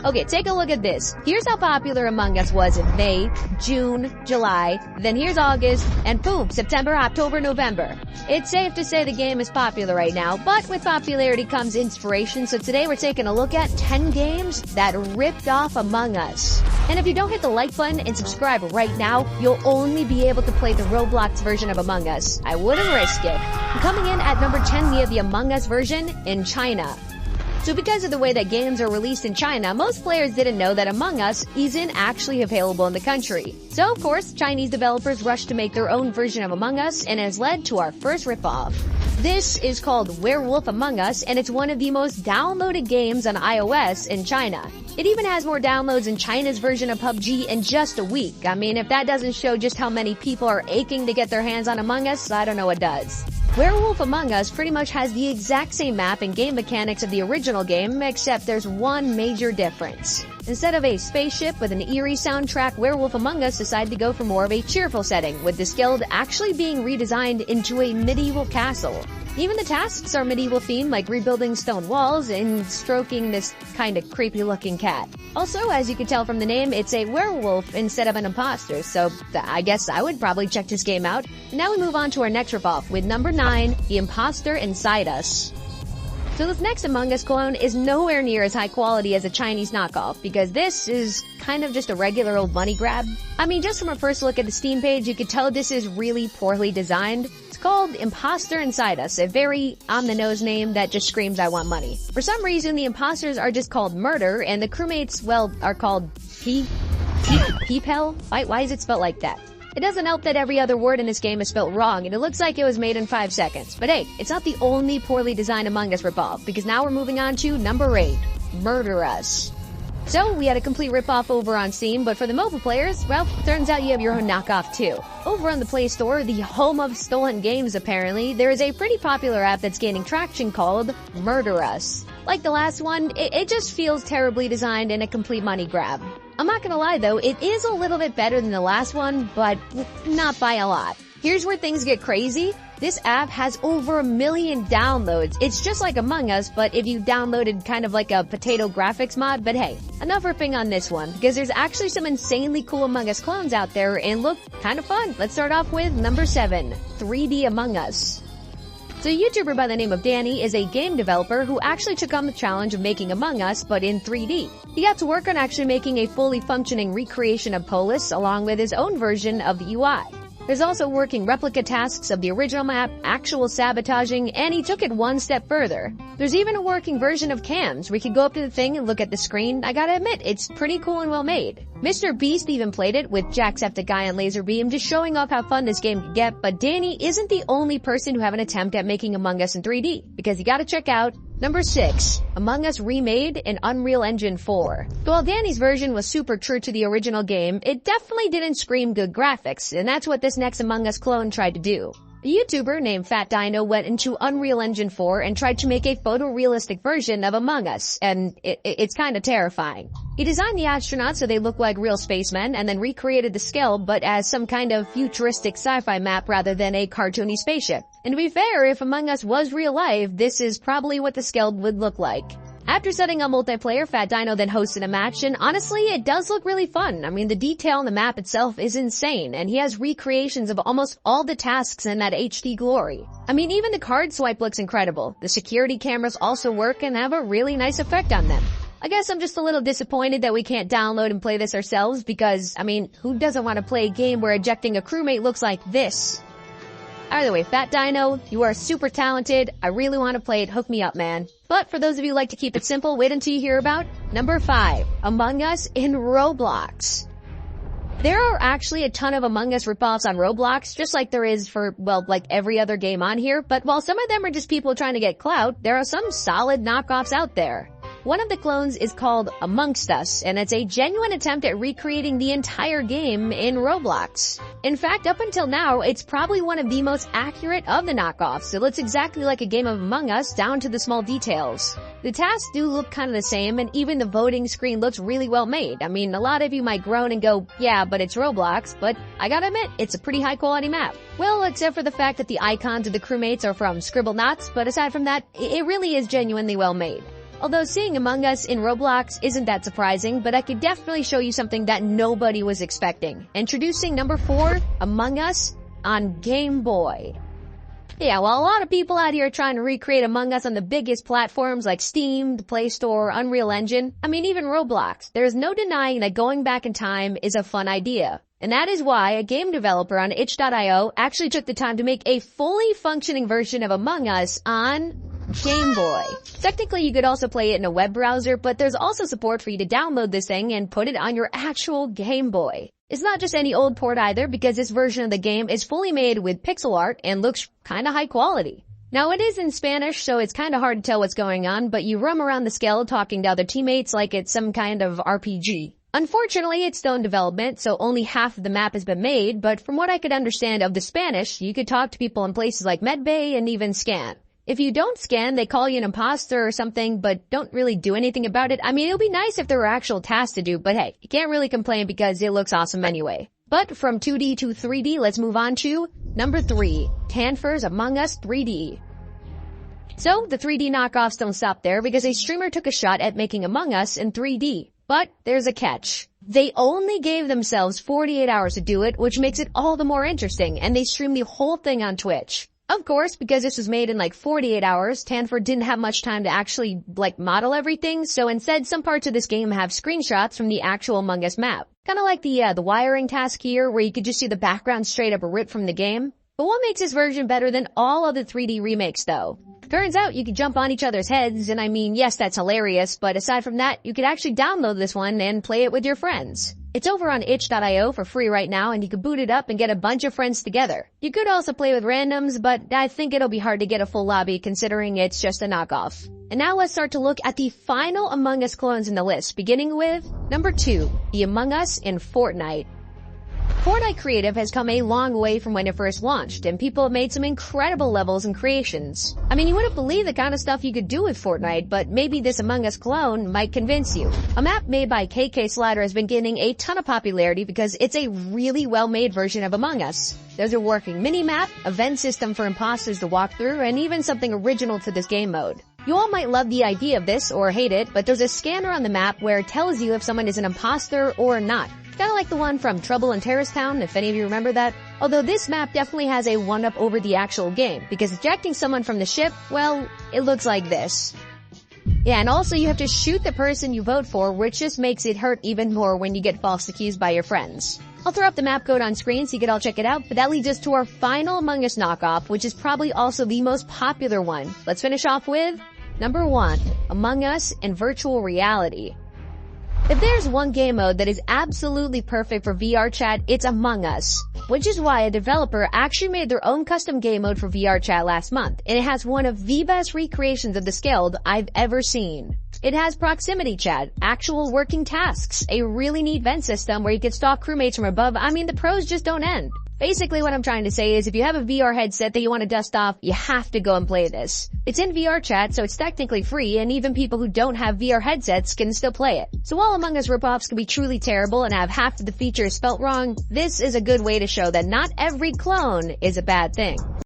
Okay, take a look at this. Here's how popular Among Us was in May, June, July, then here's August, and boom, September, October, November. It's safe to say the game is popular right now, but with popularity comes inspiration, so today we're taking a look at 10 games that ripped off Among Us. And if you don't hit the like button and subscribe right now, you'll only be able to play the Roblox version of Among Us. I wouldn't risk it. Coming in at number 10, we have the Among Us version in China. So because of the way that games are released in China, most players didn't know that Among Us isn't actually available in the country. So of course, Chinese developers rushed to make their own version of Among Us and has led to our first ripoff. This is called Werewolf Among Us and it's one of the most downloaded games on iOS in China. It even has more downloads than China's version of PUBG in just a week. I mean, if that doesn't show just how many people are aching to get their hands on Among Us, I don't know what does. Werewolf Among Us pretty much has the exact same map and game mechanics of the original game, except there's one major difference. Instead of a spaceship with an eerie soundtrack, Werewolf Among Us decided to go for more of a cheerful setting, with this guild actually being redesigned into a medieval castle. Even the tasks are medieval themed, like rebuilding stone walls and stroking this kinda creepy looking cat. Also, as you can tell from the name, it's a werewolf instead of an imposter, so I guess I would probably check this game out. Now we move on to our next ripoff with number 9, The Imposter Inside Us. So this next Among Us clone is nowhere near as high quality as a Chinese knockoff, because this is kind of just a regular old money grab. I mean, just from a first look at the Steam page, you could tell this is really poorly designed. It's called Imposter Inside Us, a very on-the-nose name that just screams I want money. For some reason, the imposters are just called Murder, and the crewmates, well, are called Peepel? Why is it spelled like that? It doesn't help that every other word in this game is spelled wrong, and it looks like it was made in 5 seconds. But hey, it's not the only poorly designed Among Us ripoff, because now we're moving on to number 8, Murder Us. So, we had a complete ripoff over on Steam, but for the mobile players, well, turns out you have your own knockoff too. Over on the Play Store, the home of stolen games apparently, there is a pretty popular app that's gaining traction called Murder Us. Like the last one, it just feels terribly designed and a complete money grab. I'm not gonna lie though, it is a little bit better than the last one, but not by a lot. Here's where things get crazy. This app has over 1 million downloads. It's just like Among Us, but if you downloaded kind of like a potato graphics mod, but hey, enough ripping on this one, because there's actually some insanely cool Among Us clones out there and look kind of fun. Let's start off with number 7, 3D Among Us. So a YouTuber by the name of Danny is a game developer who actually took on the challenge of making Among Us, but in 3D. He got to work on actually making a fully functioning recreation of Polis, along with his own version of the UI. There's also working replica tasks of the original map, actual sabotaging, and he took it one step further. There's even a working version of cams where you can go up to the thing and look at the screen. I gotta admit, it's pretty cool and well made. Mr. Beast even played it with Jacksepticeye and Laserbeam, just showing off how fun this game could get, but Danny isn't the only person to have an attempt at making Among Us in 3D, because you gotta check out number 6, Among Us Remade in Unreal Engine 4. So while Danny's version was super true to the original game, it definitely didn't scream good graphics, and that's what this next Among Us clone tried to do. A YouTuber named Fat Dino went into Unreal Engine 4 and tried to make a photorealistic version of Among Us, and it's kinda terrifying. He designed the astronauts so they look like real spacemen, and then recreated the scale but as some kind of futuristic sci-fi map rather than a cartoony spaceship. And to be fair, if Among Us was real life, this is probably what the scale would look like. After setting up multiplayer, Fat Dino then hosted a match, and honestly, it does look really fun. I mean, the detail on the map itself is insane, and he has recreations of almost all the tasks in that HD glory. I mean, even the card swipe looks incredible. The security cameras also work and have a really nice effect on them. I guess I'm just a little disappointed that we can't download and play this ourselves because, I mean, who doesn't want to play a game where ejecting a crewmate looks like this? Either way, Fat Dino, you are super talented. I really want to play it. Hook me up, man. But for those of you who like to keep it simple, wait until you hear about number 5, Among Us in Roblox. There are actually a ton of Among Us ripoffs on Roblox, just like there is for, well, like every other game on here. But while some of them are just people trying to get clout, there are some solid knockoffs out there. One of the clones is called Amongst Us, and it's a genuine attempt at recreating the entire game in Roblox. In fact, up until now, it's probably one of the most accurate of the knockoffs. It looks exactly like a game of Among Us, down to the small details. The tasks do look kind of the same, and even the voting screen looks really well made. I mean, a lot of you might groan and go, yeah, but it's Roblox, but I gotta admit, it's a pretty high quality map. Well, except for the fact that the icons of the crewmates are from Scribblenauts, but aside from that, it really is genuinely well made. Although seeing Among Us in Roblox isn't that surprising, but I could definitely show you something that nobody was expecting. Introducing number 4, Among Us on Game Boy. Yeah, well, a lot of people out here are trying to recreate Among Us on the biggest platforms like Steam, the Play Store, Unreal Engine, even Roblox. There's no denying that going back in time is a fun idea. And that is why a game developer on itch.io actually took the time to make a fully functioning version of Among Us on Game Boy. Technically, you could also play it in a web browser, but there's also support for you to download this thing and put it on your actual Game Boy. It's not just any old port either, because this version of the game is fully made with pixel art and looks kinda high quality. Now it is in Spanish, so it's kinda hard to tell what's going on, but you roam around the scale talking to other teammates like it's some kind of RPG. Unfortunately, it's still in development, so only half of the map has been made, but from what I could understand of the Spanish, you could talk to people in places like Medbay and even Scan. If you don't scan, they call you an imposter or something, but don't really do anything about it. It would be nice if there were actual tasks to do, but hey, you can't really complain because it looks awesome anyway. But from 2D to 3D, let's move on to number 3, Tanfer's Among Us 3D. So, the 3D knockoffs don't stop there because a streamer took a shot at making Among Us in 3D. But there's a catch. They only gave themselves 48 hours to do it, which makes it all the more interesting, and they streamed the whole thing on Twitch. Of course, because this was made in like 48 hours, Tanfer didn't have much time to actually model everything, so instead some parts of this game have screenshots from the actual Among Us map. Kinda like the wiring task here, where you could just see the background straight up ripped from the game. But what makes this version better than all other 3D remakes though? Turns out you could jump on each other's heads, and yes, that's hilarious, but aside from that, you could actually download this one and play it with your friends. It's over on itch.io for free right now, and you can boot it up and get a bunch of friends together. You could also play with randoms, but I think it'll be hard to get a full lobby considering it's just a knockoff. And now let's start to look at the final Among Us clones in the list, beginning with number 2, the Among Us in Fortnite. Fortnite Creative has come a long way from when it first launched, and people have made some incredible levels and creations. You wouldn't believe the kind of stuff you could do with Fortnite, but maybe this Among Us clone might convince you. A map made by KK Slider has been gaining a ton of popularity because it's a really well-made version of Among Us. There's a working mini-map, event system for imposters to walk through, and even something original to this game mode. You all might love the idea of this or hate it, but there's a scanner on the map where it tells you if someone is an imposter or not. Kinda like the one from Trouble in Terrorist Town, if any of you remember that. Although this map definitely has a one-up over the actual game, because ejecting someone from the ship, well, it looks like this. Yeah, and also you have to shoot the person you vote for, which just makes it hurt even more when you get false accused by your friends. I'll throw up the map code on screen so you can all check it out, but that leads us to our final Among Us knockoff, which is probably also the most popular one. Let's finish off with number 1, Among Us in Virtual Reality. If there's one game mode that is absolutely perfect for VR chat, it's Among Us. Which is why a developer actually made their own custom game mode for VR chat last month, and it has one of the best recreations of the Skeld I've ever seen. It has proximity chat, actual working tasks, a really neat vent system where you can stalk crewmates from above. The pros just don't end. Basically what I'm trying to say is if you have a VR headset that you want to dust off, you have to go and play this. It's in VR chat, so it's technically free, and even people who don't have VR headsets can still play it. So while Among Us ripoffs can be truly terrible and have half of the features spelt wrong, this is a good way to show that not every clone is a bad thing.